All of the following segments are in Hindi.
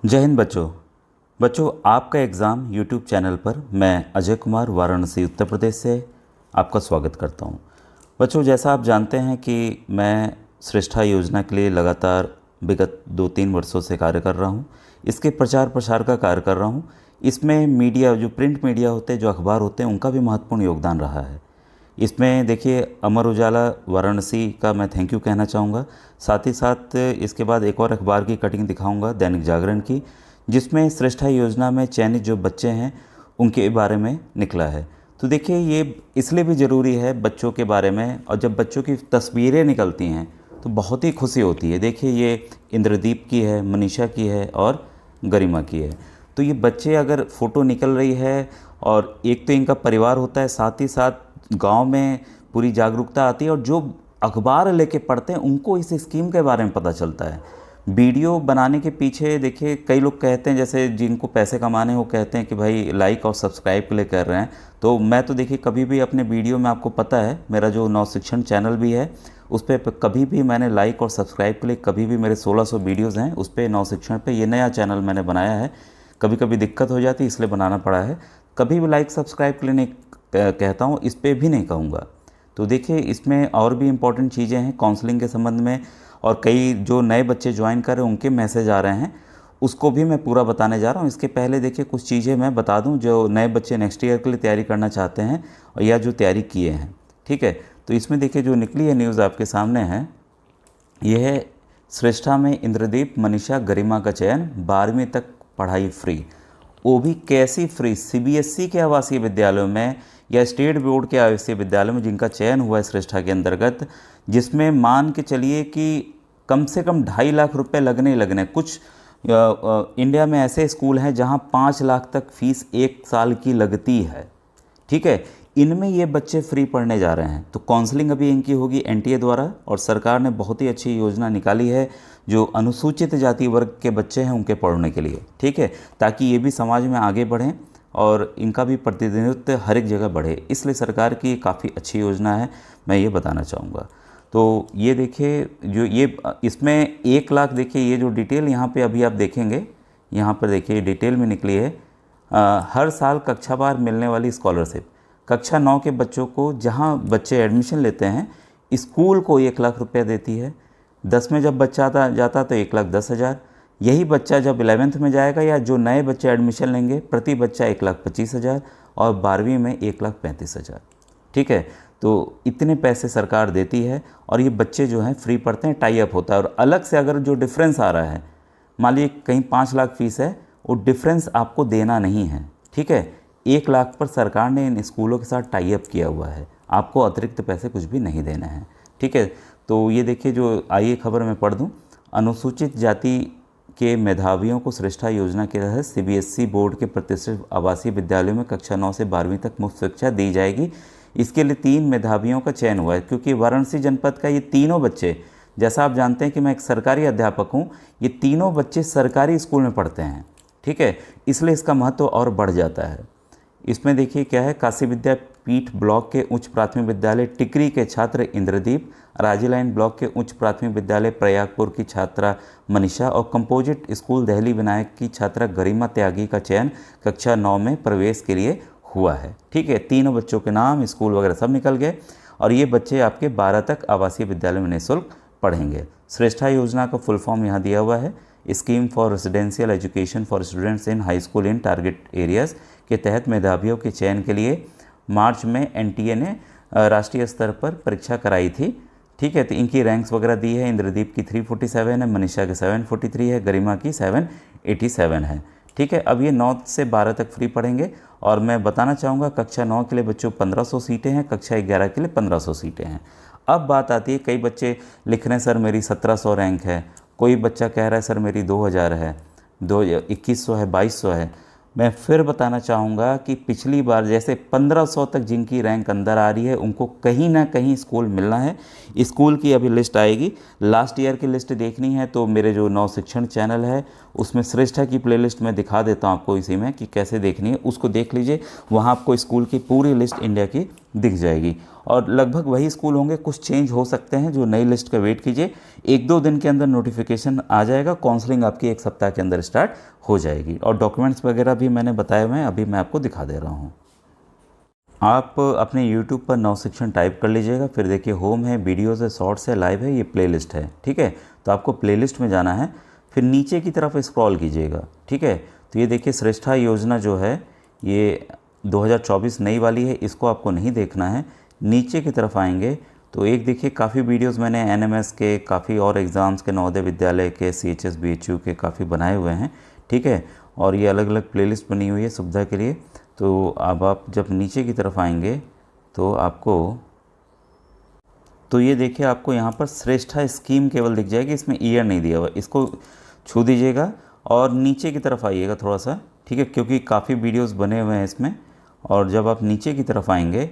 जय हिंद बच्चों। बच्चों, आपका एग्ज़ाम यूट्यूब चैनल पर मैं अजय कुमार वाराणसी उत्तर प्रदेश से आपका स्वागत करता हूं। बच्चों, जैसा आप जानते हैं कि मैं श्रेष्ठा योजना के लिए लगातार विगत 2-3 वर्षों से कार्य कर रहा हूं। इसके प्रचार प्रसार का कार्य कर रहा हूं। इसमें मीडिया, जो प्रिंट मीडिया होते हैं, जो अखबार होते हैं, उनका भी महत्वपूर्ण योगदान रहा है। इसमें देखिए, अमर उजाला वाराणसी का मैं थैंक यू कहना चाहूँगा। साथ ही साथ इसके बाद एक और अखबार की कटिंग दिखाऊंगा, दैनिक जागरण की, जिसमें श्रेष्ठा योजना में चयनित जो बच्चे हैं उनके बारे में निकला है। तो देखिए, ये इसलिए भी ज़रूरी है बच्चों के बारे में, और जब बच्चों की तस्वीरें निकलती हैं तो बहुत ही खुशी होती है। देखिए, ये इंद्रदीप की है, मनीषा की है और गरिमा की है। तो ये बच्चे अगर फ़ोटो निकल रही है, और एक तो इनका परिवार होता है, साथ ही साथ गांव में पूरी जागरूकता आती है, और जो अखबार लेके पढ़ते हैं उनको इस स्कीम के बारे में पता चलता है। वीडियो बनाने के पीछे देखिए, कई लोग कहते हैं, जैसे जिनको पैसे कमाने वो कहते हैं कि भाई लाइक और सब्सक्राइब के लिए कर रहे हैं। तो मैं तो देखिए, कभी भी अपने वीडियो में, आपको पता है मेरा जो नवशिक्षण चैनल भी है, उस पर कभी भी मैंने लाइक और सब्सक्राइब के लिए, कभी भी, मेरे 1600 वीडियोज़ हैं उस पर, नवशिक्षण पे ये नया चैनल मैंने बनाया है। कभी कभी दिक्कत हो जाती है इसलिए बनाना पड़ा है। कभी भी लाइक सब्सक्राइब के लिए नहीं कहता हूँ, इस पर भी नहीं कहूँगा। तो देखिए, इसमें और भी इम्पॉर्टेंट चीज़ें हैं काउंसलिंग के संबंध में, और कई जो नए बच्चे ज्वाइन कर रहे हैं उनके मैसेज आ रहे हैं, उसको भी मैं पूरा बताने जा रहा हूँ। इसके पहले देखिए, कुछ चीज़ें मैं बता दूँ जो नए बच्चे नेक्स्ट ईयर के लिए तैयारी करना चाहते हैं और या जो तैयारी किए हैं। ठीक है, तो इसमें देखिए जो निकली है न्यूज़ आपके सामने है, यह है श्रेष्ठा में इंद्रदीप, मनीषा, गरिमा का चयन, 12वीं तक पढ़ाई फ्री। वो भी कैसी फ्री? सीबीएसई के आवासीय विद्यालयों में या स्टेट बोर्ड के आवासीय विद्यालयों में जिनका चयन हुआ है श्रेष्ठा के अंतर्गत, जिसमें मान के चलिए कि कम से कम 2.5 लाख रुपए लगने ही लगने। कुछ इंडिया में ऐसे स्कूल हैं जहां 5 लाख तक फीस 1 साल की लगती है। ठीक है, इनमें ये बच्चे फ्री पढ़ने जा रहे हैं। तो काउंसलिंग अभी इनकी होगी एनटीए द्वारा, और सरकार ने बहुत ही अच्छी योजना निकाली है जो अनुसूचित जाति वर्ग के बच्चे हैं उनके पढ़ने के लिए। ठीक है, ताकि ये भी समाज में आगे बढ़ें और इनका भी प्रतिनिधित्व हर एक जगह बढ़े, इसलिए सरकार की काफ़ी अच्छी योजना है, मैं ये बताना चाहूँगा। तो ये देखिए, जो ये इसमें 1 लाख, देखिए ये जो डिटेल यहाँ पे अभी आप देखेंगे, यहाँ पर देखिए डिटेल में निकली है। हर साल कक्षावार मिलने वाली स्कॉलरशिप, कक्षा 9 के बच्चों को, जहाँ बच्चे एडमिशन लेते हैं, स्कूल को 1 लाख रुपया देती है। 10 में जब बच्चा जाता तो 1,10,000। यही बच्चा जब 11th में जाएगा, या जो नए बच्चे एडमिशन लेंगे, प्रति बच्चा 1,25,000, और 12वीं में 1,35,000। ठीक है, तो इतने पैसे सरकार देती है, और ये बच्चे जो हैं फ्री पढ़ते हैं, टाई अप होता है। और अलग से अगर जो डिफरेंस आ रहा है, मान लीजिए कहीं 5 लाख फीस है, वो डिफरेंस आपको देना नहीं है। ठीक है, 1 लाख पर सरकार ने इन स्कूलों के साथ टाई अप किया हुआ है, आपको अतिरिक्त पैसे कुछ भी नहीं देने हैं। ठीक है, तो ये देखिए, जो आइए खबर मैं पढ़ दूँ। अनुसूचित जाति के मेधावियों को श्रेष्ठा योजना के तहत सीबीएसई बोर्ड के प्रतिष्ठित आवासीय विद्यालयों में कक्षा 9 से 12वीं तक मुफ्त शिक्षा दी जाएगी। इसके लिए 3 मेधावियों का चयन हुआ है, क्योंकि वाराणसी जनपद का ये तीनों बच्चे, जैसा आप जानते हैं कि मैं एक सरकारी अध्यापक हूँ, ये तीनों बच्चे सरकारी स्कूल में पढ़ते हैं। ठीक है, इसलिए इसका महत्व और बढ़ जाता है। इसमें देखिए क्या है, काशी विद्यापीठ ब्लॉक के उच्च प्राथमिक विद्यालय टिकरी के छात्र इंद्रदीप, राजी लाइन ब्लॉक के उच्च प्राथमिक विद्यालय प्रयागपुर की छात्रा मनीषा, और कंपोजिट स्कूल दहली विनायक की छात्रा गरिमा त्यागी का चयन कक्षा 9 में प्रवेश के लिए हुआ है। ठीक है, तीनों बच्चों के नाम, स्कूल वगैरह सब निकल गए, और ये बच्चे आपके 12 तक आवासीय विद्यालय में निःशुल्क पढ़ेंगे। श्रेष्ठा योजना का फुल फॉर्म यहाँ दिया हुआ है, scheme for residential education for students in high school in target areas के तहत मेधावियों के चयन के लिए मार्च में एनटीए ने राष्ट्रीय स्तर पर परीक्षा कराई थी। ठीक है, तो इनकी रैंक्स वगैरह दी है। इंद्रदीप की 347 है, मनीषा की 743 है, गरिमा की 787 है। ठीक है, अब ये 9 से 12 तक फ्री पढ़ेंगे, और मैं बताना चाहूँगा कक्षा 9 के लिए बच्चों 1500 सीटें हैं, कक्षा 11 के लिए 1500 सीटें हैं। अब बात आती है, कई बच्चे लिख रहे हैं सर मेरी 1700 रैंक है, कोई बच्चा कह रहा है सर मेरी 2000 है, 2100 है, 2200 है। मैं फिर बताना चाहूँगा कि पिछली बार जैसे 1500 तक जिनकी रैंक अंदर आ रही है उनको कहीं ना कहीं स्कूल मिलना है। स्कूल की अभी लिस्ट आएगी, लास्ट ईयर की लिस्ट देखनी है तो मेरे जो नव शिक्षण चैनल है उसमें श्रेष्ठा की प्लेलिस्ट मैं दिखा देता हूँ आपको इसी में कि कैसे देखनी है, उसको देख लीजिए। वहाँ आपको स्कूल की पूरी लिस्ट इंडिया की दिख जाएगी और लगभग वही स्कूल होंगे, कुछ चेंज हो सकते हैं। जो नई लिस्ट का वेट कीजिए, 1-2 दिन के अंदर नोटिफिकेशन आ जाएगा। काउंसलिंग आपकी 1 सप्ताह के अंदर स्टार्ट हो जाएगी और डॉक्यूमेंट्स वगैरह भी मैंने बताए हुए हैं, अभी मैं आपको दिखा दे रहा हूँ। आप अपने YouTube पर नव शिक्षण टाइप कर लीजिएगा, फिर देखिए होम है, वीडियोज़ है, शॉर्ट्स है, लाइव है, ये प्लेलिस्ट है। ठीक है, तो आपको प्लेलिस्ट में जाना है, फिर नीचे की तरफ स्क्रॉल कीजिएगा। ठीक है, तो ये देखिए श्रेष्ठा योजना जो है ये 2024 नई वाली है, इसको आपको नहीं देखना है। नीचे की तरफ आएंगे तो एक देखिए काफ़ी वीडियोस मैंने एनएमएस के, काफ़ी और एग्ज़ाम्स के, नवोदय विद्यालय के, सीएचएस बीएचयू के काफ़ी बनाए हुए हैं। ठीक है, और ये अलग अलग प्लेलिस्ट बनी हुई है सुविधा के लिए। तो अब आप जब नीचे की तरफ आएंगे तो आपको तो ये देखिए आपको यहाँ पर श्रेष्ठा स्कीम केवल दिख जाएगी, इसमें ईयर नहीं दिया हुआ, इसको छू दीजिएगा और नीचे की तरफ आइएगा थोड़ा सा। ठीक है, क्योंकि काफ़ी वीडियोस बने हुए हैं इसमें। और जब आप नीचे की तरफ आएंगे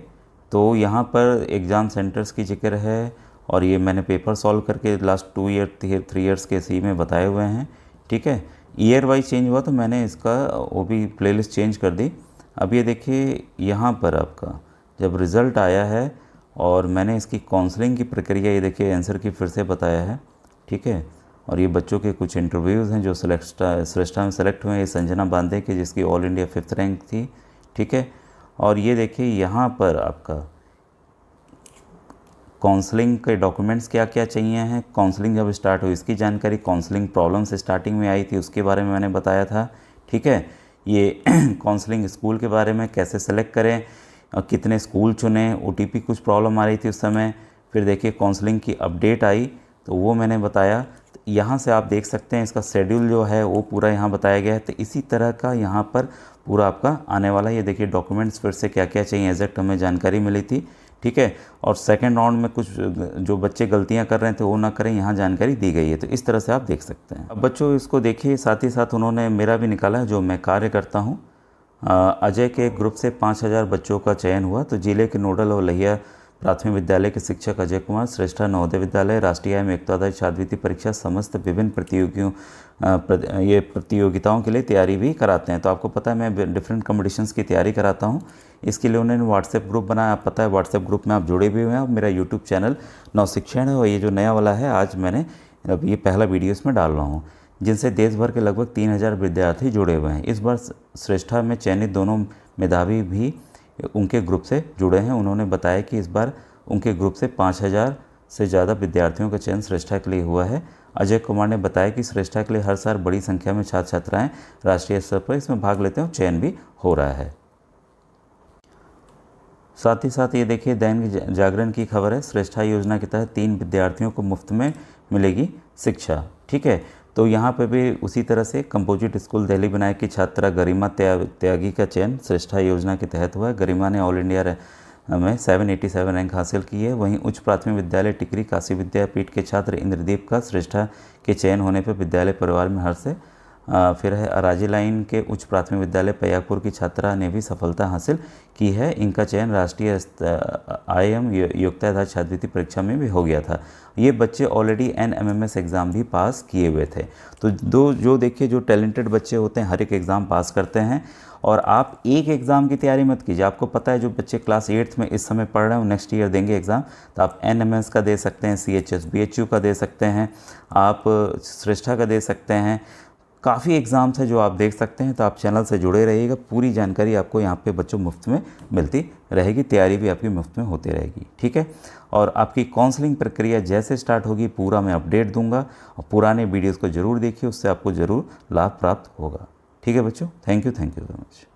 तो यहाँ पर एग्ज़ाम सेंटर्स की जिक्र है और ये मैंने पेपर सॉल्व करके लास्ट 2 ईयर 3 ईयर्स के सी में बताए हुए हैं। ठीक है, ईयर वाइज चेंज हुआ तो मैंने इसका वो भी प्लेलिस्ट चेंज कर दी। अब ये देखिए यहाँ पर आपका जब रिज़ल्ट आया है और मैंने इसकी काउंसलिंग की प्रक्रिया, ये देखिए आंसर की फिर से बताया है। ठीक है, और ये बच्चों के कुछ इंटरव्यूज़ हैं जो श्रेष्ठा में सेलेक्ट हुए हैं। ये संजना बांदे की जिसकी ऑल इंडिया 5th रैंक थी। ठीक है, और ये देखिए यहाँ पर आपका काउंसलिंग के डॉक्यूमेंट्स क्या क्या चाहिए हैं, काउंसलिंग जब स्टार्ट हुई इसकी जानकारी, काउंसलिंग प्रॉब्लम्स स्टार्टिंग में आई थी उसके बारे में मैंने बताया था। ठीक है, ये काउंसलिंग स्कूल के बारे में कैसे सेलेक्ट करें और कितने स्कूल चुनें, ओटीपी कुछ प्रॉब्लम आ रही थी उस समय। फिर देखिए काउंसलिंग की अपडेट आई तो वो मैंने बताया। तो यहाँ से आप देख सकते हैं इसका शेड्यूल जो है वो पूरा यहाँ बताया गया है। तो इसी तरह का यहाँ पर पूरा आपका आने वाला है। ये देखिए डॉक्यूमेंट्स फिर से क्या क्या चाहिए एग्जैक्ट हमें जानकारी मिली थी। ठीक है, और सेकंड राउंड में कुछ जो बच्चे गलतियां कर रहे थे वो ना करें, यहाँ जानकारी दी गई है। तो इस तरह से आप देख सकते हैं। अब बच्चों इसको देखिए, साथ ही साथ उन्होंने मेरा भी निकाला है जो मैं कार्य करता हूँ। अजय के ग्रुप से 5000 बच्चों का चयन हुआ। तो जिले के नोडल और लहिया प्राथमिक विद्यालय के शिक्षक अजय कुमार श्रेष्ठा नवोदय विद्यालय राष्ट्रीय आय में एकतादायी छात्रवृत्ति परीक्षा समस्त विभिन्न प्रतियोगिताओं के लिए तैयारी भी कराते हैं। तो आपको पता है मैं डिफरेंट कॉम्पिटिशन्स की तैयारी कराता हूँ। इसके लिए उन्होंने व्हाट्सएप ग्रुप बनाया, आप पता है व्हाट्सएप ग्रुप में आप जुड़े भी हुए हैं। और मेरा यूट्यूब चैनल नव शिक्षण है और ये जो नया वाला है आज मैंने अब ये पहला वीडियो इसमें डाल रहा हूँ, जिनसे देश भर के लगभग 3000 विद्यार्थी जुड़े हुए हैं। इस बार श्रेष्ठा में चयनित दोनों मेधावी भी उनके ग्रुप से जुड़े हैं। उन्होंने बताया कि इस बार उनके ग्रुप से 5000 से ज़्यादा विद्यार्थियों का चयन श्रेष्ठा के लिए हुआ है। अजय कुमार ने बताया कि श्रेष्ठा के लिए हर साल बड़ी संख्या में छात्र छात्राएँ राष्ट्रीय स्तर पर इसमें भाग लेते हैं और चयन भी हो रहा है। साथ ही साथ ये देखिए दैनिक जागरण की खबर है, श्रेष्ठा योजना के तहत 3 विद्यार्थियों को मुफ्त में मिलेगी शिक्षा। ठीक है, तो यहाँ पे भी उसी तरह से कंपोजिट स्कूल दिल्ली विनायक की छात्रा गरिमा त्यागी का चयन श्रेष्ठा योजना के तहत हुआ है। गरिमा ने ऑल इंडिया में 787 रैंक हासिल की है। वहीं उच्च प्राथमिक विद्यालय टिकरी काशी विद्यापीठ के छात्र इंद्रदीप का श्रेष्ठा के चयन होने पर विद्यालय परिवार में हर्ष है। फिर है अराजी लाइन के उच्च प्राथमिक विद्यालय पयागपुर की छात्रा ने भी सफलता हासिल की है। इनका चयन राष्ट्रीय IIM योग्यता छात्रवृत्ति परीक्षा में भी हो गया था। ये बच्चे ऑलरेडी NMMS एग्ज़ाम भी पास किए हुए थे। तो जो देखिए जो टैलेंटेड बच्चे होते हैं हर एक एग्ज़ाम पास करते हैं। और आप एक एग्ज़ाम की तैयारी मत कीजिए। आपको पता है जो बच्चे क्लास 8th में इस समय पढ़ रहे हैं नेक्स्ट ईयर देंगे एग्ज़ाम, तो आप NMS का दे सकते हैं, CHS BHU का दे सकते हैं, आप श्रेष्ठा का दे सकते हैं। काफ़ी एग्ज़ाम्स है जो आप देख सकते हैं। तो आप चैनल से जुड़े रहिएगा, पूरी जानकारी आपको यहाँ पे बच्चों मुफ्त में मिलती रहेगी, तैयारी भी आपकी मुफ्त में होती रहेगी। ठीक है, और आपकी काउंसलिंग प्रक्रिया जैसे स्टार्ट होगी पूरा मैं अपडेट दूंगा और पुराने वीडियोज़ को ज़रूर देखिए, उससे आपको ज़रूर लाभ प्राप्त होगा। ठीक है बच्चों, थैंक यू वेरी मच।